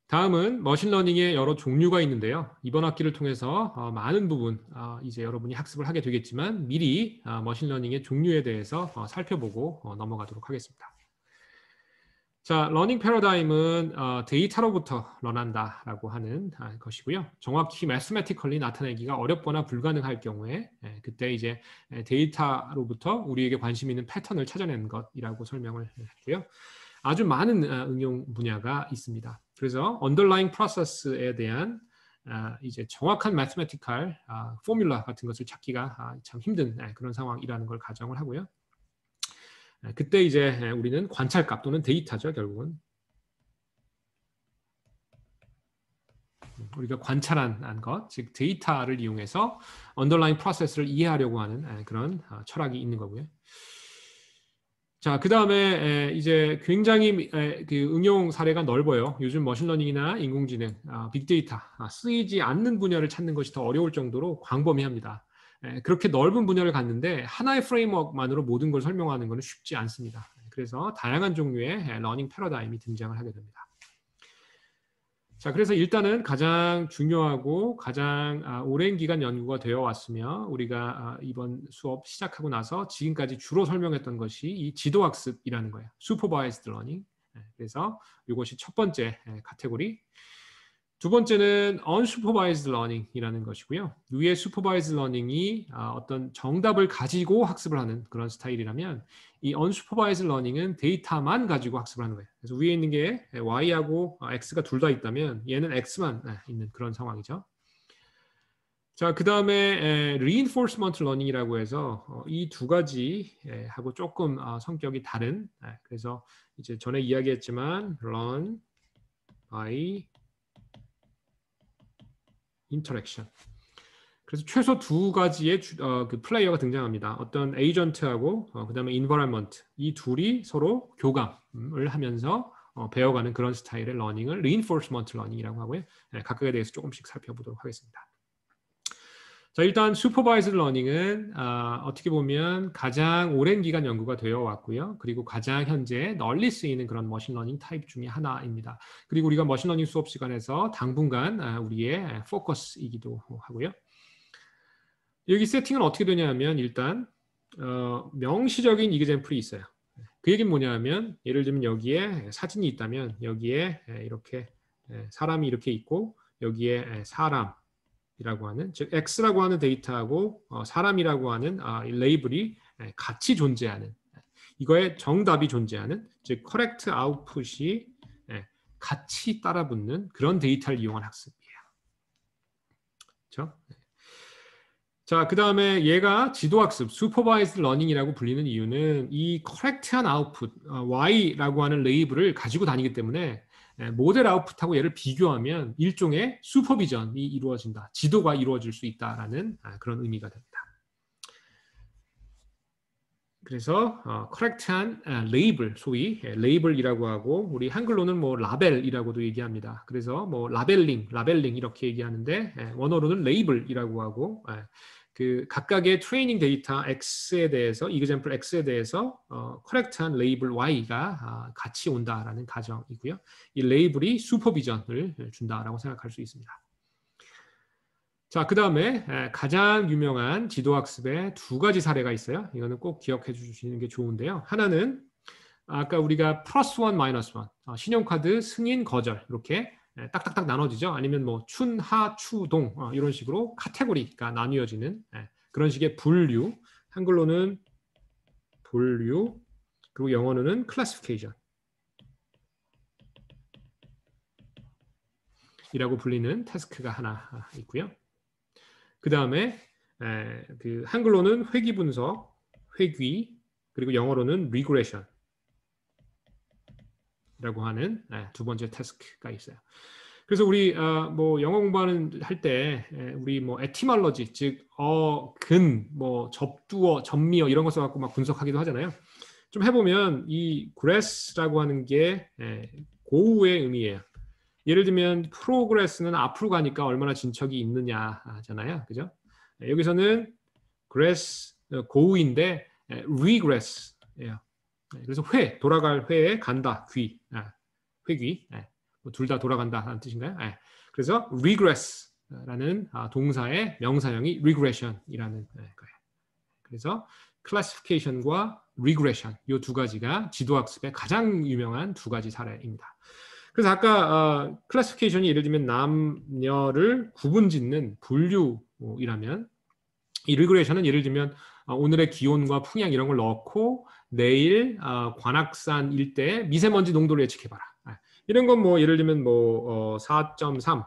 다음은 머신러닝의 여러 종류가 있는데요. 이번 학기를 통해서 많은 부분 이제 여러분이 학습을 하게 되겠지만 미리 머신러닝의 종류에 대해서 살펴보고 넘어가도록 하겠습니다. 자, 러닝 패러다임은 데이터로부터 런한다라고 하는 것이고요. 정확히 매스매티컬리 나타내기가 어렵거나 불가능할 경우에 그때 이제 데이터로부터 우리에게 관심 있는 패턴을 찾아내는 것이라고 설명을 했고요. 아주 많은 응용 분야가 있습니다. 그래서 underlying process에 대한 이제 정확한 mathematical 포뮬라 같은 것을 찾기가 참 힘든 그런 상황이라는 걸 가정을 하고요. 그때 이제 우리는 관찰값 또는 데이터죠, 결국은. 우리가 관찰한 것, 즉 데이터를 이용해서 underlying process를 이해하려고 하는 그런 철학이 있는 거고요. 자, 그 다음에 이제 굉장히 그 응용 사례가 넓어요. 요즘 머신러닝이나 인공지능, 빅데이터 쓰이지 않는 분야를 찾는 것이 더 어려울 정도로 광범위합니다. 그렇게 넓은 분야를 갖는데 하나의 프레임워크만으로 모든 걸 설명하는 것은 쉽지 않습니다. 그래서 다양한 종류의 러닝 패러다임이 등장을 하게 됩니다. 자, 그래서 일단은 가장 중요하고 가장 오랜 기간 연구가 되어 왔으며 우리가 이번 수업 시작하고 나서 지금까지 주로 설명했던 것이 이 지도학습이라는 거예요. Supervised Learning. 그래서 이것이 첫 번째 카테고리. 두 번째는 Unsupervised Learning이라는 것이고요. 위에 Supervised Learning이 어떤 정답을 가지고 학습을 하는 그런 스타일이라면 이 Unsupervised Learning은 데이터만 가지고 학습을 하는 거예요. 그래서 위에 있는 게 Y하고 X가 둘 다 있다면 얘는 X만 있는 그런 상황이죠. 자, 그 다음에 Reinforcement Learning이라고 해서 이 두 가지 하고 조금 성격이 다른 그래서 이제 전에 이야기했지만 Learn by Interaction. 그래서 최소 두 가지의 그 플레이어가 등장합니다. 어떤 에이전트하고 그다음에 environment 이 둘이 서로 교감을 하면서 배워가는 그런 스타일의 러닝을 reinforcement learning이라고 하고요. 각각에 대해서 조금씩 살펴보도록 하겠습니다. 자, 일단 supervised learning은 어떻게 보면 가장 오랜 기간 연구가 되어 왔고요. 그리고 가장 현재 널리 쓰이는 그런 머신러닝 타입 중에 하나입니다. 그리고 우리가 머신러닝 수업 시간에서 당분간 우리의 포커스이기도 하고요. 여기 세팅은 어떻게 되냐면 일단 명시적인 이그젬플이 있어요. 그 얘기는 뭐냐면 예를 들면 여기에 사진이 있다면 여기에 이렇게 사람이 이렇게 있고 여기에 사람이라고 하는 즉 X라고 하는 데이터하고 사람이라고 하는 레이블이 같이 존재하는 이거의 정답이 존재하는 즉 correct output이 같이 따라붙는 그런 데이터를 이용한 학습이에요. 그렇죠? 자, 그 다음에 얘가 지도학습, supervised learning이라고 불리는 이유는 이 correct한 output, Y라고 하는 레이블을 가지고 다니기 때문에 모델 아웃풋하고 얘를 비교하면 일종의 슈퍼비전이 이루어진다. 지도가 이루어질 수 있다라는 그런 의미가 됩니다. 그래서 correct한 레이블, 소위 레이블이라고 하고 우리 한글로는 뭐 라벨이라고도 얘기합니다. 그래서 뭐 라벨링 이렇게 얘기하는데 원어로는 레이블이라고 하고 그 각각의 트레이닝 데이터 X에 대해서 이그젬플 X에 대해서 correct한 레이블 Y가 같이 온다라는 가정이고요. 이 레이블이 슈퍼비전을 준다라고 생각할 수 있습니다. 자, 그 다음에 가장 유명한 지도학습의 두 가지 사례가 있어요. 이거는 꼭 기억해 주시는 게 좋은데요. 하나는 아까 우리가 플러스 원, 마이너스 원, 신용카드 승인, 거절 이렇게 딱딱딱 나눠지죠. 아니면 뭐 춘, 하, 추, 동 이런 식으로 카테고리가 나뉘어지는 그런 식의 분류, 한글로는 분류, 그리고 영어로는 클래시피케이션 이라고 불리는 태스크가 하나 있고요. 그 다음에 그 한글로는 회귀 분석, 회귀, 그리고 영어로는 regression 라고 하는 두 번째 태스크가 있어요. 그래서 우리 뭐 영어 공부하는 할 때 우리 뭐 etymology 즉 근, 뭐 접두어, 접미어 이런 거 써갖고 막 분석하기도 하잖아요. 좀 해보면 이 grass라고 하는 게 고우의 의미예요. 예를 들면 progress는 앞으로 가니까 얼마나 진척이 있느냐잖아요, 그죠? 여기서는 grass 고우인데 regress예요. 그래서 돌아갈 회에 간다, 회귀. 둘 다 돌아간다라는 뜻인가요? 네. 그래서 regress라는 동사의 명사형이 regression이라는 거예요. 그래서 classification과 regression 이 두 가지가 지도학습의 가장 유명한 두 가지 사례입니다. 그래서 아까 classification이 예를 들면 남녀를 구분짓는 분류이라면 이 regression은 예를 들면 오늘의 기온과 풍향 이런 걸 넣고 내일 관악산 일대의 미세먼지 농도를 예측해봐라. 이런 건 뭐 예를 들면 뭐 4.3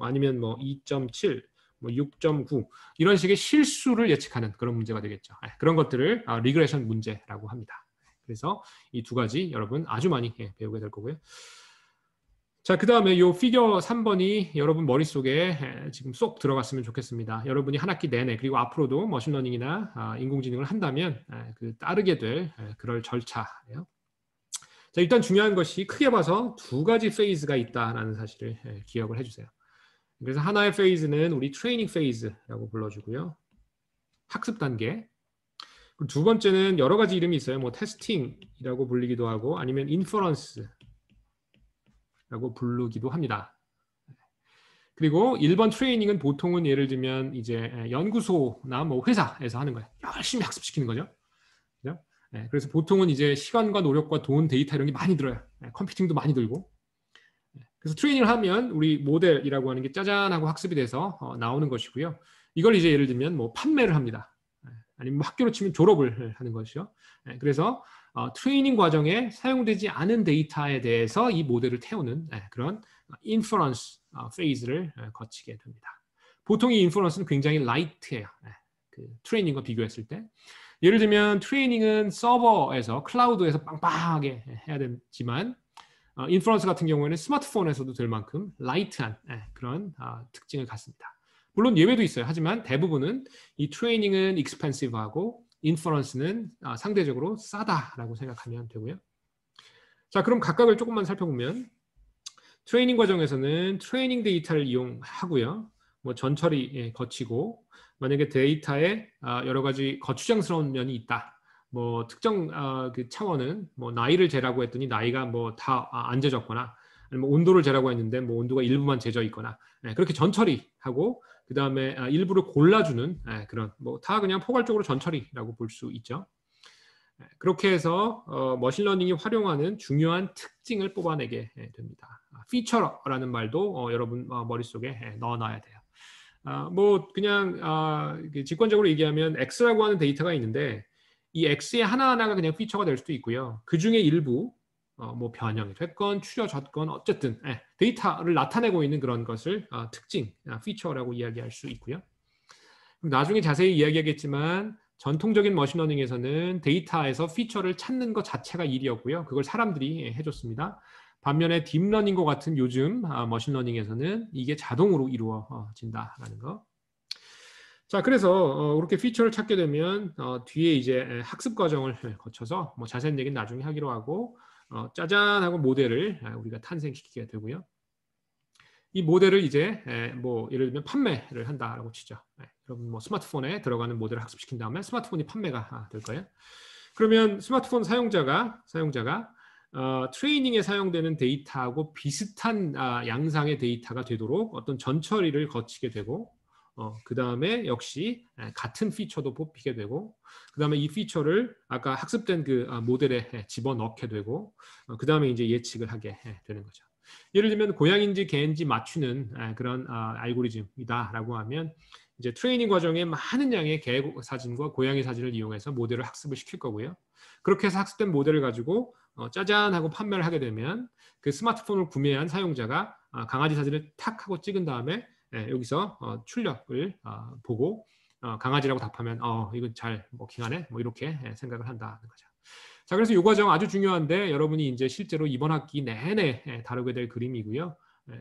아니면 뭐 2.7 뭐 6.9 이런 식의 실수를 예측하는 그런 문제가 되겠죠. 그런 것들을 리그레션 문제라고 합니다. 그래서 이 두 가지 여러분 아주 많이 배우게 될 거고요. 자, 그 다음에 이 피겨 3번이 여러분 머릿속에 지금 쏙 들어갔으면 좋겠습니다. 여러분이 한 학기 내내 그리고 앞으로도 머신러닝이나 인공지능을 한다면 그 따르게 될 그럴 절차예요. 자, 일단 중요한 것이 크게 봐서 두 가지 페이즈가 있다라는 사실을 기억을 해주세요. 그래서 하나의 페이즈는 우리 트레이닝 페이즈라고 불러주고요. 학습 단계. 그리고 두 번째는 여러 가지 이름이 있어요. 뭐 테스팅이라고 불리기도 하고 아니면 인퍼런스라고 부르기도 합니다. 그리고 1번 트레이닝은 보통은 예를 들면 이제 연구소나 뭐 회사에서 하는 거예요. 열심히 학습시키는 거죠. 그죠? 그래서 보통은 이제 시간과 노력과 돈, 데이터 이런 게 많이 들어요. 컴퓨팅도 많이 들고. 그래서 트레이닝을 하면 우리 모델이라고 하는 게 짜잔하고 학습이 돼서 나오는 것이고요. 이걸 이제 예를 들면 뭐 판매를 합니다. 아니면 학교로 치면 졸업을 하는 것이죠. 그래서 트레이닝 과정에 사용되지 않은 데이터에 대해서 이 모델을 태우는 그런 인퍼런스 페이즈를 거치게 됩니다. 보통 이 인퍼런스는 굉장히 라이트해요. 그 트레이닝과 비교했을 때. 예를 들면 트레이닝은 서버에서 클라우드에서 빵빵하게 해야 되지만 인퍼런스 같은 경우에는 스마트폰에서도 될 만큼 라이트한 그런 특징을 갖습니다. 물론 예외도 있어요. 하지만 대부분은 이 트레이닝은 expensive하고 인퍼런스는 상대적으로 싸다라고 생각하면 되고요. 자, 그럼 각각을 조금만 살펴보면 트레이닝 과정에서는 트레이닝 데이터를 이용하고요. 뭐 전처리 거치고 만약에 데이터에 여러 가지 거추장스러운 면이 있다. 뭐 특정 그 차원은 뭐 나이를 재라고 했더니 나이가 뭐 다 안 재졌거나 아니면 온도를 재라고 했는데 뭐 온도가 일부만 재져 있거나 그렇게 전처리하고 그 다음에 일부를 골라주는 그런 뭐 다 그냥 포괄적으로 전처리라고 볼 수 있죠. 그렇게 해서 머신러닝이 활용하는 중요한 특징을 뽑아내게 됩니다. 피처라는 말도 여러분 머릿속에 넣어놔야 돼요. 뭐 그냥 직관적으로 얘기하면 X라고 하는 데이터가 있는데 이 X의 하나하나가 그냥 피처가 될 수도 있고요. 그 중에 일부 뭐 변형이 됐건 추려졌건 어쨌든 데이터를 나타내고 있는 그런 것을 특징, 피처라고 이야기할 수 있고요. 나중에 자세히 이야기하겠지만 전통적인 머신러닝에서는 데이터에서 피처를 찾는 것 자체가 일이었고요. 그걸 사람들이 해줬습니다. 반면에 딥러닝과 같은 요즘 머신러닝에서는 이게 자동으로 이루어진다라는 거. 자, 그래서 그렇게 피처를 찾게 되면 뒤에 이제 학습 과정을 거쳐서 뭐 자세한 얘기는 나중에 하기로 하고 짜잔하고 모델을 우리가 탄생시키게 되고요. 이 모델을 이제 뭐 예를 들면 판매를 한다라고 치죠. 여러분 뭐 스마트폰에 들어가는 모델을 학습시킨 다음에 스마트폰이 판매가 될 거예요. 그러면 스마트폰 사용자가 트레이닝에 사용되는 데이터하고 비슷한 양상의 데이터가 되도록 어떤 전처리를 거치게 되고 그 다음에 역시 같은 피처도 뽑히게 되고 그 다음에 이 피처를 아까 학습된 그 모델에 집어넣게 되고 그 다음에 이제 예측을 하게 되는 거죠. 예를 들면 고양인지 개인지 맞추는 그런 알고리즘이다라고 하면 이제 트레이닝 과정에 많은 양의 개 사진과 고양이 사진을 이용해서 모델을 학습을 시킬 거고요. 그렇게 해서 학습된 모델을 가지고 짜잔 하고 판매를 하게 되면 그 스마트폰을 구매한 사용자가 강아지 사진을 탁 하고 찍은 다음에 여기서 출력을 보고 강아지라고 답하면 이거 잘 먹히하네 뭐 이렇게 생각을 한다는 거죠. 자, 그래서 이 과정 아주 중요한데 여러분이 이제 실제로 이번 학기 내내 다루게 될 그림이고요.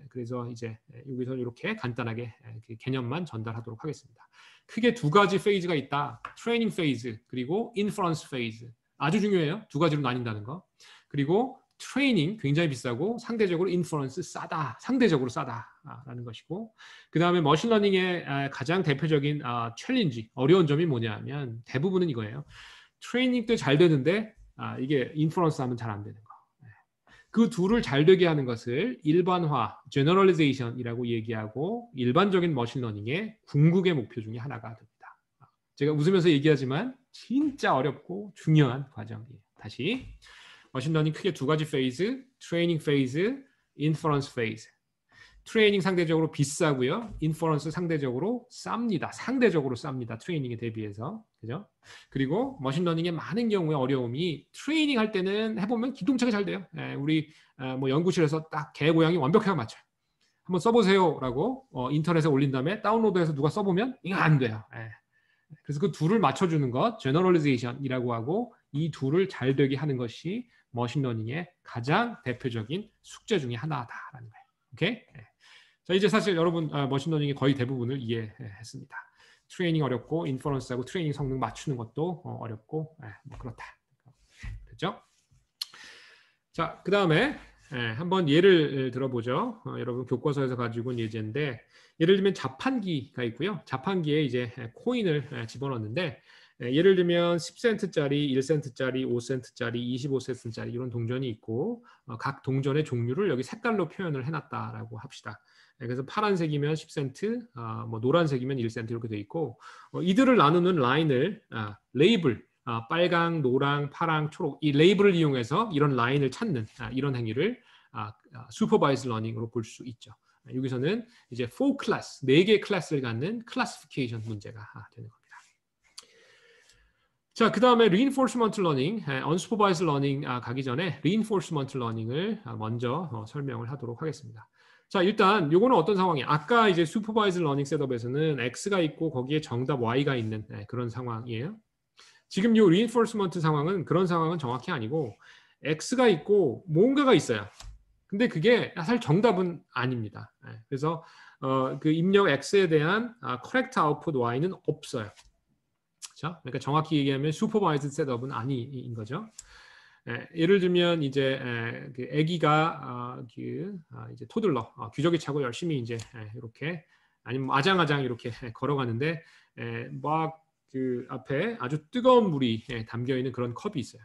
그래서 이제 여기서 이렇게 간단하게 개념만 전달하도록 하겠습니다. 크게 두 가지 페이즈가 있다. 트레이닝 페이즈 그리고 인퍼런스 페이즈. 아주 중요해요. 두 가지로 나뉜다는 거. 그리고 트레이닝 굉장히 비싸고 상대적으로 인퍼런스 싸다. 상대적으로 싸다라는 것이고 그 다음에 머신러닝의 가장 대표적인 챌린지, 어려운 점이 뭐냐면 대부분은 이거예요. 트레이닝 때 잘 되는데 이게 인퍼런스 하면 잘 안 되는 거. 그 둘을 잘 되게 하는 것을 일반화, generalization이라고 얘기하고 일반적인 머신러닝의 궁극의 목표 중에 하나가 됩니다. 제가 웃으면서 얘기하지만 진짜 어렵고 중요한 과정이에요. 다시 머신러닝 크게 두 가지 페이즈, 트레이닝 페이즈, 인퍼런스 페이즈. 트레이닝 상대적으로 비싸고요. 인퍼런스 상대적으로 쌉니다. 상대적으로 쌉니다. 트레이닝에 대비해서. 그죠? 그리고 머신러닝의 많은 경우에 어려움이 트레이닝 할 때는 해보면 기동차가 잘 돼요. 우리 뭐 연구실에서 딱 개 고양이 완벽하게 맞춰요. 한번 써보세요라고 인터넷에 올린 다음에 다운로드해서 누가 써보면 이거 안 돼요. 그래서 그 둘을 맞춰주는 것, generalization이라고 하고 이 둘을 잘 되게 하는 것이 머신러닝의 가장 대표적인 숙제 중에 하나다라는 거예요. 오케이? 자, 이제 사실 여러분 머신러닝의 거의 대부분을 이해했습니다. 트레이닝 어렵고 인퍼런스하고 트레이닝 성능 맞추는 것도 어렵고 뭐 그렇다. 됐죠? 자, 그 다음에 한번 예를 들어보죠. 여러분 교과서에서 가지고 온 예제인데 예를 들면 자판기가 있고요. 자판기에 이제 코인을 집어넣는데 예를 들면 10센트짜리, 1센트짜리, 5센트짜리, 25센트짜리 이런 동전이 있고 각 동전의 종류를 여기 색깔로 표현을 해놨다라고 합시다. 그래서 파란색이면 10센트, 뭐 노란색이면 1센트 이렇게 돼 있고 이들을 나누는 라인을 레이블, 빨강, 노랑, 파랑, 초록 이 레이블을 이용해서 이런 라인을 찾는 이런 행위를 슈퍼바이즈 러닝으로 볼 수 있죠. 여기서는 이제 4클래스, 4개의 클래스를 갖는 클래시피케이션 문제가 되는 겁니다. 자, 그 다음에 reinforcement learning, unsupervised learning 가기 전에 reinforcement learning을 먼저 설명을 하도록 하겠습니다. 자, 일단 요거는 어떤 상황이에요? 아까 이제 supervised learning 셋업에서는 X가 있고 거기에 정답 Y가 있는 그런 상황이에요. 지금 요 reinforcement 상황은 그런 상황은 정확히 아니고 X가 있고 뭔가가 있어요. 근데 그게 사실 정답은 아닙니다. 그래서 그 입력 X에 대한 correct output Y는 없어요. 그렇죠? 그러니까 정확히 얘기하면 supervised 셋업은 아닌 거죠. 예를 들면 이제 그 아기가 이제 토들러 귀저귀 차고 열심히 이제 이렇게 아니면 아장아장 이렇게 걸어가는데 막 그 앞에 아주 뜨거운 물이 담겨 있는 그런 컵이 있어요.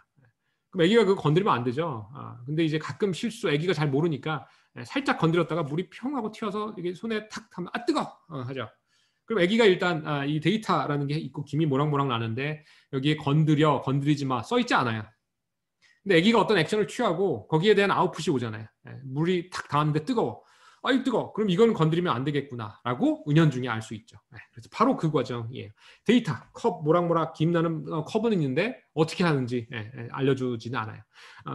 그럼 아기가 그거 건드리면 안 되죠. 근데 이제 가끔 실수 아기가 잘 모르니까 살짝 건드렸다가 물이 평 하고 튀어서 이게 손에 탁 하면 뜨거 하죠. 그럼 아기가 일단 이 데이터라는 게 있고 김이 모락모락 나는데 여기에 건드리지 마 써 있지 않아요. 근데 아기가 어떤 액션을 취하고 거기에 대한 아웃풋이 오잖아요. 물이 탁 닿았는데 뜨거워. 아유 뜨거워. 그럼 이거는 건드리면 안 되겠구나라고 은연중에 알 수 있죠. 그래서 바로 그 과정이에요. 데이터, 컵 모락모락 김 나는 컵은 있는데 어떻게 하는지 알려주지는 않아요.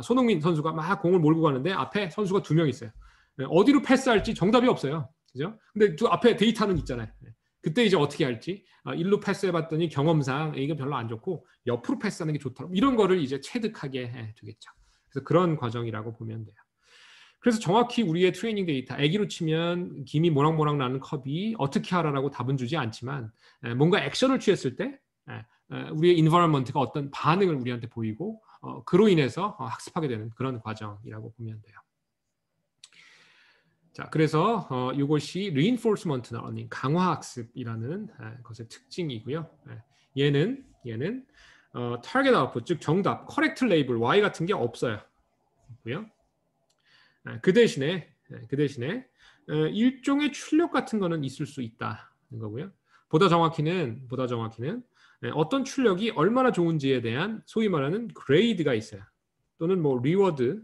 손흥민 선수가 막 공을 몰고 가는데 앞에 선수가 2명 있어요. 어디로 패스할지 정답이 없어요. 그죠? 근데 그 앞에 데이터는 있잖아요. 그때 이제 어떻게 할지 일로 패스해봤더니 경험상 이게 별로 안 좋고 옆으로 패스하는 게 좋다. 이런 거를 이제 체득하게 되겠죠. 그래서 그런 과정이라고 보면 돼요. 그래서 정확히 우리의 트레이닝 데이터, 아기로 치면 김이 모락모락 나는 컵이 어떻게 하라라고 답은 주지 않지만 뭔가 액션을 취했을 때 우리의 environment가 어떤 반응을 우리한테 보이고 그로 인해서 학습하게 되는 그런 과정이라고 보면 돼요. 자, 그래서 이것이 reinforcement learning, 강화학습이라는 것의 특징이고요. 얘는 target output, 즉 정답, correct label, Y 같은 게 없어요. 그 대신에 일종의 출력 같은 거는 있을 수 있다는 거고요. 보다 정확히는 어떤 출력이 얼마나 좋은지에 대한 소위 말하는 그레이드가 있어요. 또는 뭐 리워드.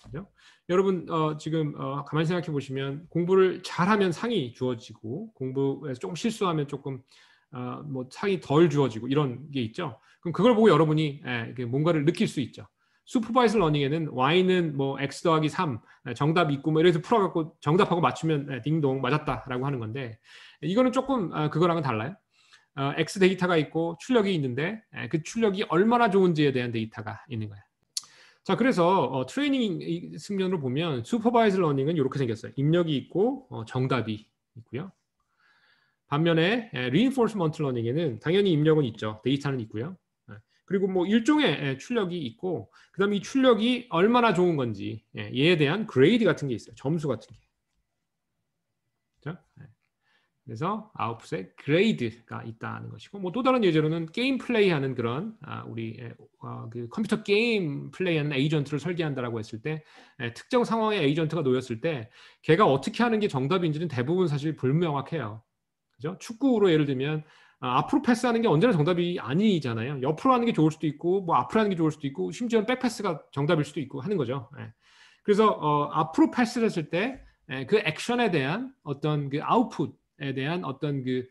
그죠? 여러분 지금 가만히 생각해 보시면 공부를 잘하면 상이 주어지고 공부에서 조금 실수하면 조금 뭐 상이 덜 주어지고 이런 게 있죠. 그럼 그걸 보고 여러분이 뭔가를 느낄 수 있죠. 슈퍼바이즈 러닝에는 y는 뭐 x 더하기 3 정답 있고 뭐 이래서 풀어갖고 정답하고 맞추면 딩동 맞았다라고 하는 건데 이거는 조금 그거랑은 달라요. x 데이터가 있고 출력이 있는데 그 출력이 얼마나 좋은지에 대한 데이터가 있는 거예요. 자, 그래서 트레이닝 측면으로 보면 슈퍼바이즈 러닝은 이렇게 생겼어요. 입력이 있고 정답이 있고요. 반면에 reinforcement learning에는 당연히 입력은 있죠. 데이터는 있고요. 그리고 뭐 일종의 출력이 있고 그다음에 이 출력이 얼마나 좋은 건지 얘에 대한 그레이드 같은 게 있어요. 점수 같은 게. 그렇죠? 그래서 아웃풋에 그레이드가 있다는 것이고, 뭐 또 다른 예제로는 게임 플레이하는 그런 우리 그 컴퓨터 게임 플레이하는 에이전트를 설계한다라고 했을 때 특정 상황에 에이전트가 놓였을 때 걔가 어떻게 하는 게 정답인지는 대부분 사실 불명확해요. 그죠? 축구로 예를 들면 앞으로 패스하는 게 언제나 정답이 아니잖아요. 옆으로 하는 게 좋을 수도 있고, 뭐 앞으로 하는 게 좋을 수도 있고, 심지어는 백패스가 정답일 수도 있고 하는 거죠. 그래서 앞으로 패스를 했을 때 그 액션에 대한 어떤 그 아웃풋에 대한 어떤 그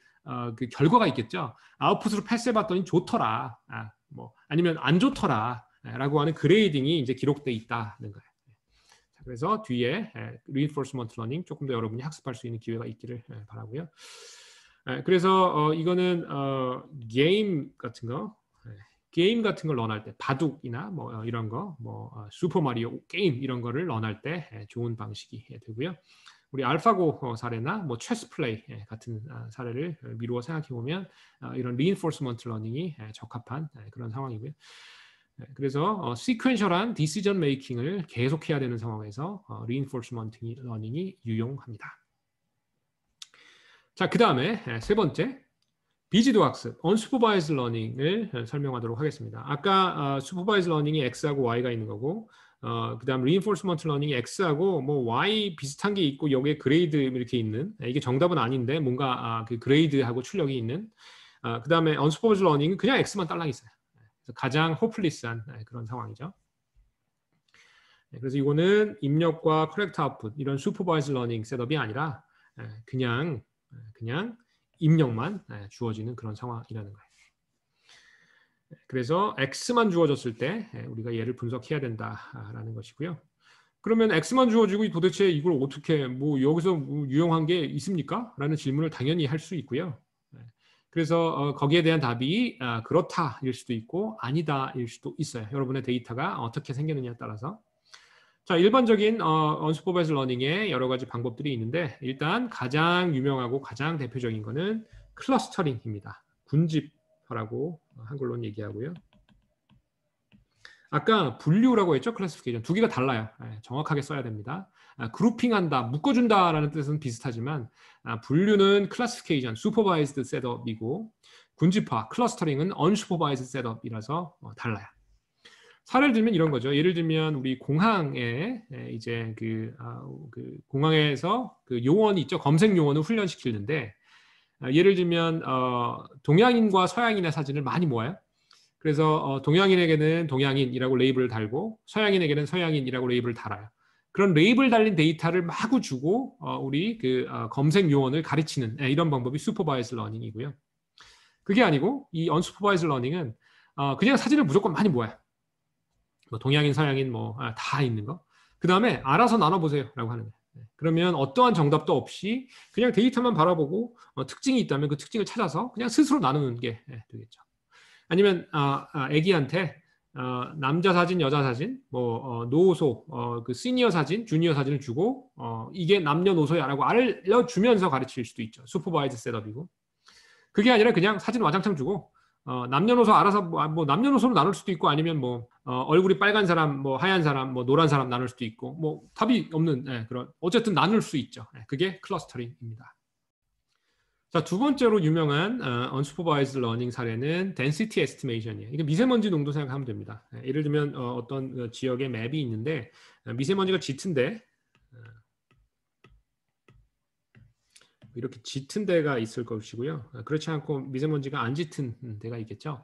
결과가 있겠죠. 아웃풋으로 패스해봤더니 좋더라, 뭐 아니면 안 좋더라라고 하는 그레이딩이 이제 기록돼 있다는 거예요. 그래서 뒤에 reinforcement learning 조금 더 여러분이 학습할 수 있는 기회가 있기를 바라고요. 그래서 이거는 게임 같은 거. 게임 같은 걸 런할 때 바둑이나 뭐 이런 거, 뭐 슈퍼 마리오 게임 이런 거를 런할 때 좋은 방식이 되고요. 우리 알파고 사례나 뭐 체스 플레이 같은 사례를 미루어 생각해 보면 이런 리인포스먼트 러닝이 적합한 그런 상황이고요. 그래서 시퀀셜한 디시전 메이킹을 계속해야 되는 상황에서 리인포스먼트 러닝이 유용합니다. 자, 그 다음에 세 번째. 비지도 학습, unsupervised learning을 설명하도록 하겠습니다. 아까 supervised learning이 X하고 Y가 있는 거고, 그 다음 reinforcement learning이 X하고 뭐 Y 비슷한 게 있고 여기에 그레이드 이렇게 있는, 이게 정답은 아닌데 뭔가 그 그레이드하고 출력이 있는, 그 다음에 unsupervised learning은 그냥 X만 딸랑 있어요. 그래서 가장 hopeless한 그런 상황이죠. 그래서 이거는 입력과 correct output 이런 supervised learning 셋업이 아니라 그냥 입력만 주어지는 그런 상황이라는 거예요. 그래서 X만 주어졌을 때 우리가 얘를 분석해야 된다라는 것이고요. 그러면 X만 주어지고 도대체 이걸 어떻게 뭐 여기서 뭐 유용한 게 있습니까? 라는 질문을 당연히 할 수 있고요. 그래서 거기에 대한 답이 그렇다일 수도 있고 아니다일 수도 있어요. 여러분의 데이터가 어떻게 생겼느냐에 따라서. 자, 일반적인 unsupervised learning의 여러 가지 방법들이 있는데 일단 가장 유명하고 가장 대표적인 거는 클러스터링입니다. 군집하라고 한글로는 얘기하고요. 아까 분류라고 했죠? 클래시피케이션. 두 개가 달라요. 정확하게 써야 됩니다. 그룹핑한다, 묶어준다라는 뜻은 비슷하지만 분류는 클래시피케이션, supervised 셋업이고 군집화, 클러스터링은 unsupervised 셋업이라서 달라요. 사례를 들면 이런 거죠. 예를 들면 우리 공항에 이제 그 공항에서 그 요원이 있죠. 검색 요원을 훈련시키는데 예를 들면 동양인과 서양인의 사진을 많이 모아요. 그래서 동양인에게는 동양인이라고 레이블을 달고 서양인에게는 서양인이라고 레이블을 달아요. 그런 레이블 달린 데이터를 마구 주고 우리 그 검색 요원을 가르치는 이런 방법이 슈퍼바이즈 러닝이고요. 그게 아니고 이 언슈퍼바이즈 러닝은 그냥 사진을 무조건 많이 모아요. 뭐 동양인, 서양인 뭐 다 있는 거. 그 다음에 알아서 나눠보세요라고 하는 거예요. 그러면 어떠한 정답도 없이 그냥 데이터만 바라보고 특징이 있다면 그 특징을 찾아서 그냥 스스로 나누는 게 되겠죠. 아니면 애기한테 남자 사진, 여자 사진, 뭐 노소, 그 시니어 사진, 주니어 사진을 주고 이게 남녀노소야라고 알려주면서 가르칠 수도 있죠. 슈퍼바이즈 셋업이고. 그게 아니라 그냥 사진 와장창 주고 남녀노소 알아서 뭐 남녀노소로 나눌 수도 있고 아니면 뭐 얼굴이 빨간 사람, 뭐 하얀 사람, 뭐 노란 사람 나눌 수도 있고 뭐 답이 없는 그런 어쨌든 나눌 수 있죠. 그게 클러스터링입니다. 자, 두 번째로 유명한 unsupervised learning 사례는 density estimation이에요. 이게 미세먼지 농도 생각하면 됩니다. 예를 들면 어떤 지역에 맵이 있는데 미세먼지가 짙은데 이렇게 짙은 데가 있을 것이고요. 그렇지 않고 미세먼지가 안 짙은 데가 있겠죠.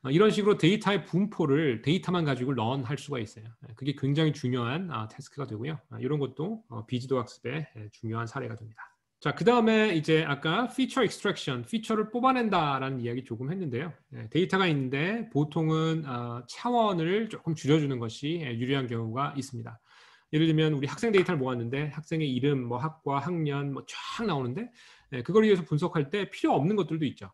이런 식으로 데이터의 분포를 데이터만 가지고 런할 수가 있어요. 그게 굉장히 중요한 태스크가 되고요. 이런 것도 비지도 학습의 중요한 사례가 됩니다. 자, 그 다음에 이제 아까 feature extraction, 피처를 뽑아낸다라는 이야기 조금 했는데요. 데이터가 있는데 보통은 차원을 조금 줄여주는 것이 유리한 경우가 있습니다. 예를 들면 우리 학생 데이터를 모았는데 학생의 이름, 뭐 학과, 학년 뭐 쫙 나오는데 그걸 위해서 분석할 때 필요 없는 것들도 있죠.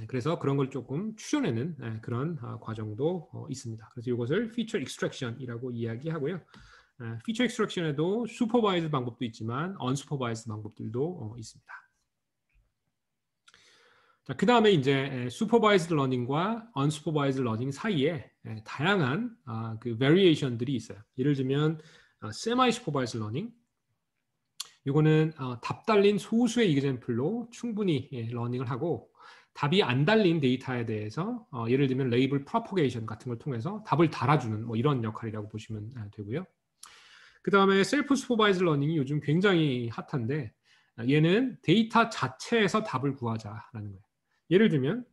그래서 그런 걸 조금 추려내는 그런 과정도 있습니다. 그래서 이것을 feature extraction이라고 이야기하고요. 피처 익스트랙션에도 슈퍼바이즈 방법도 있지만 언슈퍼바이즈 방법들도 있습니다. 자, 그 다음에 이제 슈퍼바이즈드 러닝과 언슈퍼바이즈드 러닝 사이에 다양한 그 베리에이션들이 있어요. 예를 들면 세마이 슈퍼바이즈드 러닝. 이거는 답 달린 소수의 이그젬플로 충분히 러닝을 하고 답이 안 달린 데이터에 대해서 예를 들면 레이블 프로포게이션 같은 걸 통해서 답을 달아주는 뭐 이런 역할이라고 보시면 되고요. 그 다음에 셀프 슈퍼바이즈 러닝이 요즘 굉장히 핫한데 얘는 데이터 자체에서 답을 구하자라는 거예요. 예를 들면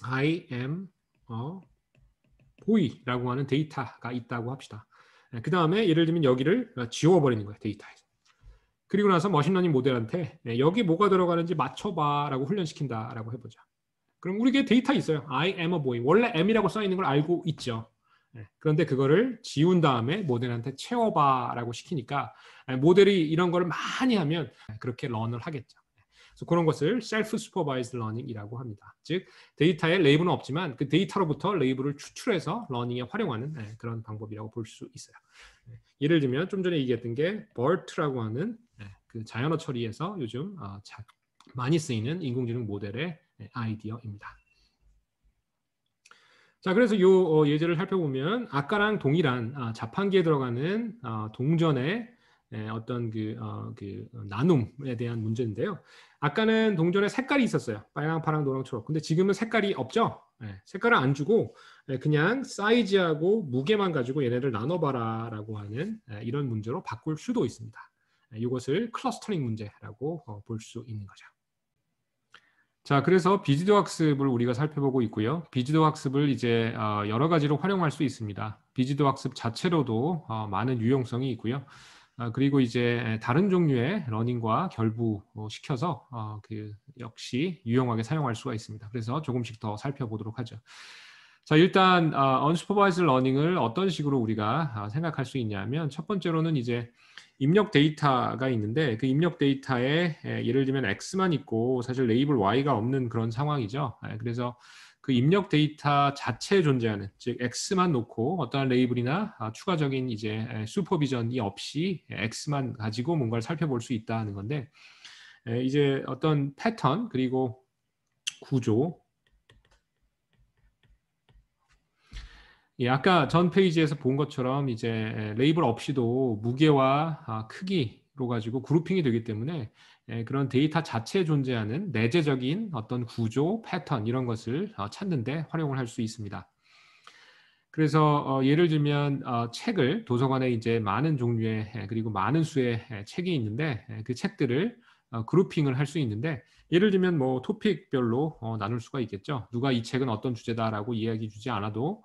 I am a boy라고 하는 데이터가 있다고 합시다. 그 다음에 예를 들면 여기를 지워버리는 거예요. 데이터에서. 그리고 나서 머신러닝 모델한테 여기 뭐가 들어가는지 맞춰봐라고 훈련시킨다라고 해보자. 그럼 우리에게 데이터 있어요. I am a boy. 원래 M이라고 써있는 걸 알고 있죠. 그런데 그거를 지운 다음에 모델한테 채워봐라고 시키니까 모델이 이런 걸 많이 하면 그렇게 런을 하겠죠. 그래서 그런 것을 셀프 슈퍼바이즈드 러닝이라고 합니다. 즉 데이터에 레이블은 없지만 그 데이터로부터 레이블을 추출해서 러닝에 활용하는 그런 방법이라고 볼 수 있어요. 예를 들면 좀 전에 얘기했던 게 BERT라고 하는 그 자연어 처리에서 요즘 많이 쓰이는 인공지능 모델의 아이디어입니다. 자, 그래서 요 예제를 살펴보면 아까랑 동일한 자판기에 들어가는 동전의 어떤 그 나눔에 대한 문제인데요. 아까는 동전에 색깔이 있었어요. 빨강, 파랑, 노랑, 초록. 근데 지금은 색깔이 없죠. 색깔을 안 주고 그냥 사이즈하고 무게만 가지고 얘네를 나눠봐라라고 하는 이런 문제로 바꿀 수도 있습니다. 이것을 클러스터링 문제라고 볼 수 있는 거죠. 자, 그래서 비지도 학습을 우리가 살펴보고 있고요. 비지도 학습을 이제 여러 가지로 활용할 수 있습니다. 비지도 학습 자체로도 많은 유용성이 있고요. 그리고 이제 다른 종류의 러닝과 결부시켜서 역시 유용하게 사용할 수가 있습니다. 그래서 조금씩 더 살펴보도록 하죠. 자, 일단 unsupervised 러닝을 어떤 식으로 우리가 생각할 수 있냐면 첫 번째로는 이제 입력 데이터가 있는데 그 입력 데이터에 예를 들면 X만 있고 사실 레이블 Y가 없는 그런 상황이죠. 그래서 그 입력 데이터 자체에 존재하는 즉 X만 놓고 어떠한 레이블이나 추가적인 이제 슈퍼비전이 없이 X만 가지고 뭔가를 살펴볼 수 있다는 건데 이제 어떤 패턴 그리고 구조 아까 전 페이지에서 본 것처럼 이제 레이블 없이도 무게와 크기로 가지고 그룹핑이 되기 때문에 그런 데이터 자체에 존재하는 내재적인 어떤 구조, 패턴 이런 것을 찾는데 활용을 할 수 있습니다. 그래서 예를 들면 책을 도서관에 이제 많은 종류의 그리고 많은 수의 책이 있는데 그 책들을 그룹핑을 할 수 있는데 예를 들면 뭐 토픽별로 나눌 수가 있겠죠. 누가 이 책은 어떤 주제다라고 이야기 주지 않아도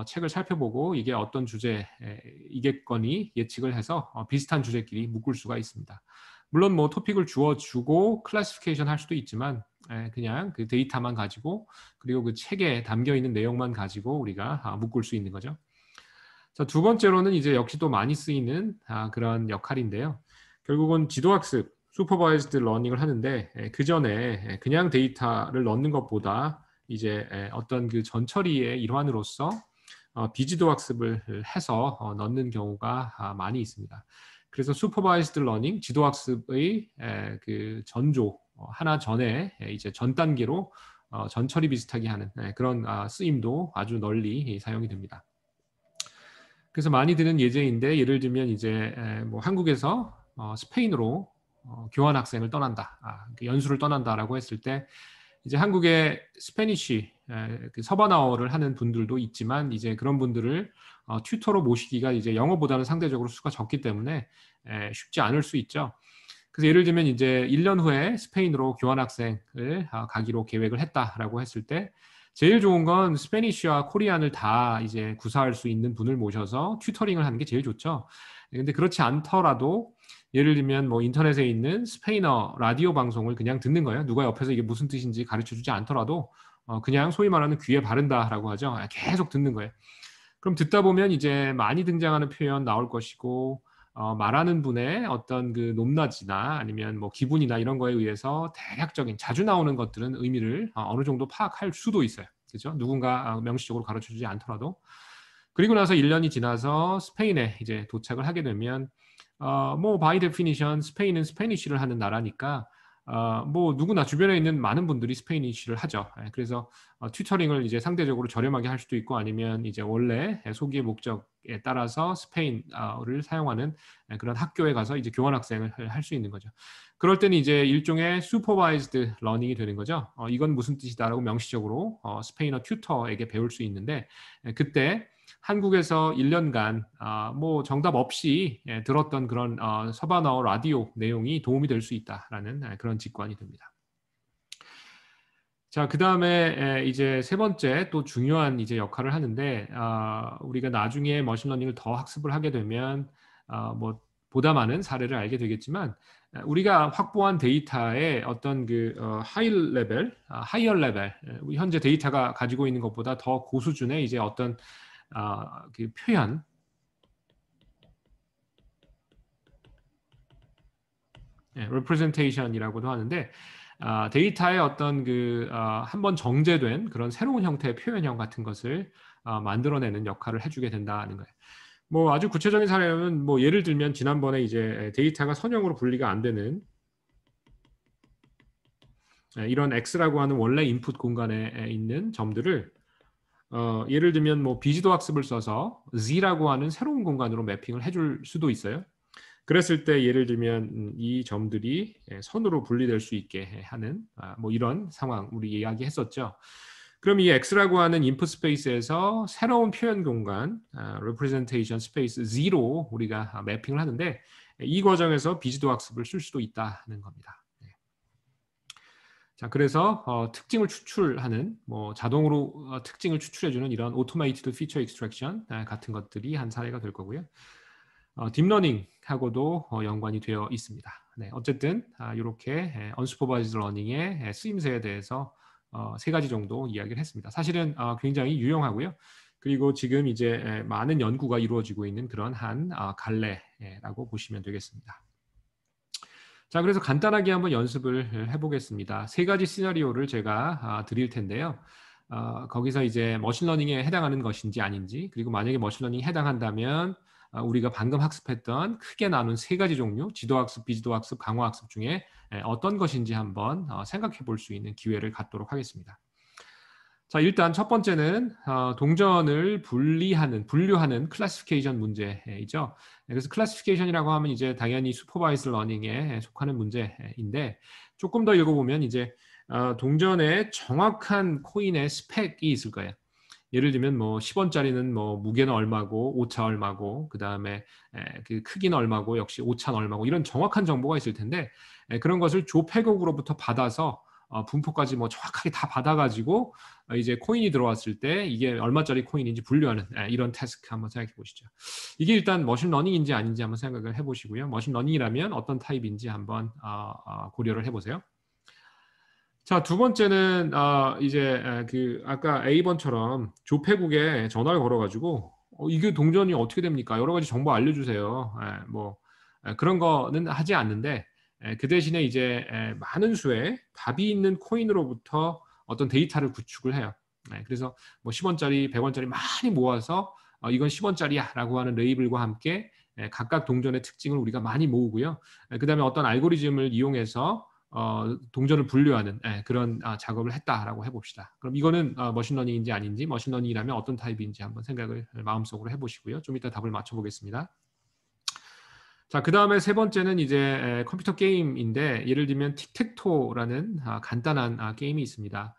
책을 살펴보고 이게 어떤 주제이겠거니 예측을 해서 비슷한 주제끼리 묶을 수가 있습니다. 물론 뭐 토픽을 주어주고 클래시피케이션 할 수도 있지만 그냥 그 데이터만 가지고 그리고 그 책에 담겨 있는 내용만 가지고 우리가 묶을 수 있는 거죠. 자, 두 번째로는 이제 역시 또 많이 쓰이는 그런 역할인데요. 결국은 지도학습, 슈퍼바이즈드 러닝을 하는데 그 전에 그냥 데이터를 넣는 것보다 이제 어떤 그 전처리의 일환으로서 비지도 학습을 해서 넣는 경우가 많이 있습니다. 그래서 슈퍼바이즈드 러닝, 지도 학습의 그 전조 하나 전에 이제 전 단계로 전처리 비슷하게 하는 그런 쓰임도 아주 널리 사용이 됩니다. 그래서 많이 드는 예제인데 예를 들면 이제 뭐 한국에서 스페인으로 교환 학생을 떠난다, 연수를 떠난다라고 했을 때 이제 한국의 스페니쉬 서바나어를 하는 분들도 있지만 이제 그런 분들을 튜터로 모시기가 이제 영어보다는 상대적으로 수가 적기 때문에 쉽지 않을 수 있죠. 그래서 예를 들면 이제 1년 후에 스페인으로 교환학생을 가기로 계획을 했다라고 했을 때 제일 좋은 건 스페니쉬와 코리안을 다 이제 구사할 수 있는 분을 모셔서 튜터링을 하는 게 제일 좋죠. 근데 그렇지 않더라도 예를 들면 뭐 인터넷에 있는 스페인어 라디오 방송을 그냥 듣는 거예요. 누가 옆에서 이게 무슨 뜻인지 가르쳐 주지 않더라도 그냥 소위 말하는 귀에 바른다라고 하죠. 계속 듣는 거예요. 그럼 듣다 보면 이제 많이 등장하는 표현 나올 것이고 말하는 분의 어떤 그 높낮이나 아니면 뭐 기분이나 이런 거에 의해서 대략적인 자주 나오는 것들은 의미를 어느 정도 파악할 수도 있어요. 그렇죠? 누군가 명시적으로 가르쳐 주지 않더라도. 그리고 나서 1년이 지나서 스페인에 이제 도착을 하게 되면 뭐 바이 데피니션 스페인은 스페니쉬를 하는 나라니까 뭐 누구나 주변에 있는 많은 분들이 스페니쉬를 하죠. 그래서 튜터링을 이제 상대적으로 저렴하게 할 수도 있고 아니면 이제 원래 소기의 목적에 따라서 스페인어를 사용하는 그런 학교에 가서 이제 교환 학생을 할 수 있는 거죠. 그럴 때는 이제 일종의 supervised learning이 되는 거죠. 이건 무슨 뜻이다라고 명시적으로 스페인어 튜터에게 배울 수 있는데 그때 한국에서 1년간 뭐 정답 없이 들었던 그런 서반어 라디오 내용이 도움이 될 수 있다라는 그런 직관이 됩니다. 자, 그 다음에 이제 세 번째 또 중요한 이제 역할을 하는데 우리가 나중에 머신러닝을 더 학습을 하게 되면 뭐 보다 많은 사례를 알게 되겠지만 우리가 확보한 데이터의 어떤 그 하이어 레벨, 현재 데이터가 가지고 있는 것보다 더 고수준의 이제 어떤 그 표현, representation이라고도 하는데 데이터의 어떤 그 한번 정제된 그런 새로운 형태의 표현형 같은 것을 만들어내는 역할을 해주게 된다는 거예요. 뭐 아주 구체적인 사례는 뭐 예를 들면 지난번에 이제 데이터가 선형으로 분리가 안 되는 이런 X라고 하는 원래 인풋 공간에 있는 점들을 예를 들면 뭐 비지도 학습을 써서 Z라고 하는 새로운 공간으로 매핑을 해줄 수도 있어요. 그랬을 때 예를 들면 이 점들이 선으로 분리될 수 있게 하는 뭐 이런 상황 우리 이야기했었죠. 그럼 이 X라고 하는 인풋 스페이스에서 새로운 표현 공간 representation space Z로 우리가 매핑을 하는데 이 과정에서 비지도 학습을 쓸 수도 있다는 겁니다. 자, 그래서 특징을 추출하는 뭐 자동으로 특징을 추출해주는 이런 automated feature extraction 같은 것들이 한 사례가 될 거고요. 딥러닝하고도 연관이 되어 있습니다. 네, 어쨌든 이렇게 unsupervised learning의 쓰임새에 대해서 세 가지 정도 이야기를 했습니다. 사실은 굉장히 유용하고요. 그리고 지금 이제 많은 연구가 이루어지고 있는 그런 한 갈래라고 보시면 되겠습니다. 자, 그래서 간단하게 한번 연습을 해보겠습니다. 세 가지 시나리오를 제가 드릴 텐데요. 거기서 이제 머신러닝에 해당하는 것인지 아닌지, 그리고 만약에 머신러닝에 해당한다면 우리가 방금 학습했던 크게 나눈 세 가지 종류, 지도학습, 비지도학습, 강화학습 중에 어떤 것인지 한번 생각해 볼 수 있는 기회를 갖도록 하겠습니다. 자, 일단 첫 번째는 동전을 분류하는 클래시피케이션 문제이죠. 그래서 클래시피케이션이라고 하면 이제 당연히 슈퍼바이즈 러닝에 속하는 문제인데 조금 더 읽어보면 이제 동전의 정확한 코인의 스펙이 있을 거예요. 예를 들면 뭐 10원짜리는 뭐 무게는 얼마고 오차 얼마고 그 다음에 그 크기는 얼마고 역시 오차는 얼마고 이런 정확한 정보가 있을 텐데 그런 것을 조폐국으로부터 받아서 분포까지 뭐 정확하게 다 받아가지고 이제 코인이 들어왔을 때 이게 얼마짜리 코인인지 분류하는 이런 태스크 한번 생각해 보시죠. 이게 일단 머신러닝인지 아닌지 한번 생각을 해보시고요. 머신러닝이라면 어떤 타입인지 한번 고려를 해보세요. 자, 두 번째는 이제 그 아까 A번처럼 조폐국에 전화를 걸어가지고 이게 동전이 어떻게 됩니까? 여러 가지 정보 알려주세요. 뭐 그런 거는 하지 않는데 그 대신에 이제 많은 수의 답이 있는 코인으로부터 어떤 데이터를 구축을 해요. 그래서 뭐 10원짜리, 100원짜리 많이 모아서 이건 10원짜리야라고 하는 레이블과 함께 각각 동전의 특징을 우리가 많이 모으고요. 그 다음에 어떤 알고리즘을 이용해서 동전을 분류하는 그런 작업을 했다라고 해봅시다. 그럼 이거는 머신러닝인지 아닌지, 머신러닝이라면 어떤 타입인지 한번 생각을 마음속으로 해보시고요. 좀 이따 답을 맞춰보겠습니다. 자, 그 다음에 세 번째는 이제 컴퓨터 게임인데 예를 들면 틱택토라는 간단한 게임이 있습니다.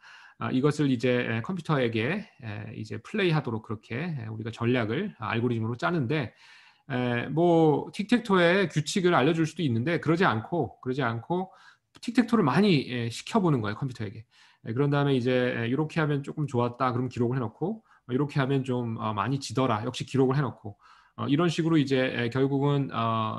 이것을 이제 컴퓨터에게 이제 플레이하도록 그렇게 우리가 전략을 알고리즘으로 짜는데 뭐 틱택토의 규칙을 알려줄 수도 있는데 그러지 않고 틱택토를 많이 시켜보는 거예요, 컴퓨터에게. 그런 다음에 이제 이렇게 하면 조금 좋았다, 그럼 기록을 해놓고 이렇게 하면 좀 많이 지더라, 역시 기록을 해놓고 이런 식으로 이제 결국은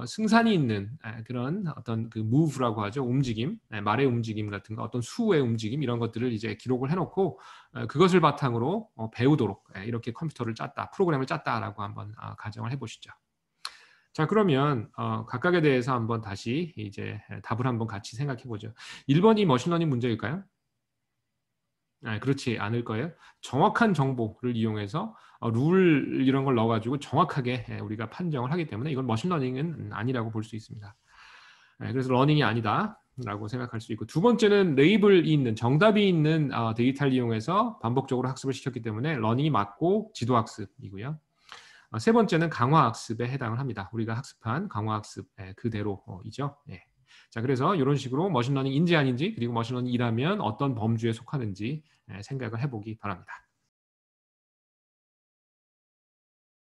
승산이 있는 그런 어떤 그 move라고 하죠, 움직임, 말의 움직임 같은 거, 어떤 수의 움직임 이런 것들을 이제 기록을 해놓고 그것을 바탕으로 배우도록 이렇게 컴퓨터를 짰다, 프로그램을 짰다라고 한번 가정을 해보시죠. 자, 그러면 각각에 대해서 한번 다시 이제 답을 한번 같이 생각해 보죠. 1번이 머신러닝 문제일까요? 그렇지 않을 거예요. 정확한 정보를 이용해서 룰 이런 걸 넣어가지고 정확하게 우리가 판정을 하기 때문에 이건 머신러닝은 아니라고 볼 수 있습니다. 그래서 러닝이 아니다. 라고 생각할 수 있고, 두 번째는 레이블이 있는, 정답이 있는 데이터를 이용해서 반복적으로 학습을 시켰기 때문에 러닝이 맞고 지도학습이고요. 세 번째는 강화학습에 해당을 합니다. 우리가 학습한 강화학습 그대로이죠. 예. 자, 그래서 이런 식으로 머신러닝인지 아닌지, 그리고 머신러닝이라면 어떤 범주에 속하는지 생각을 해보기 바랍니다.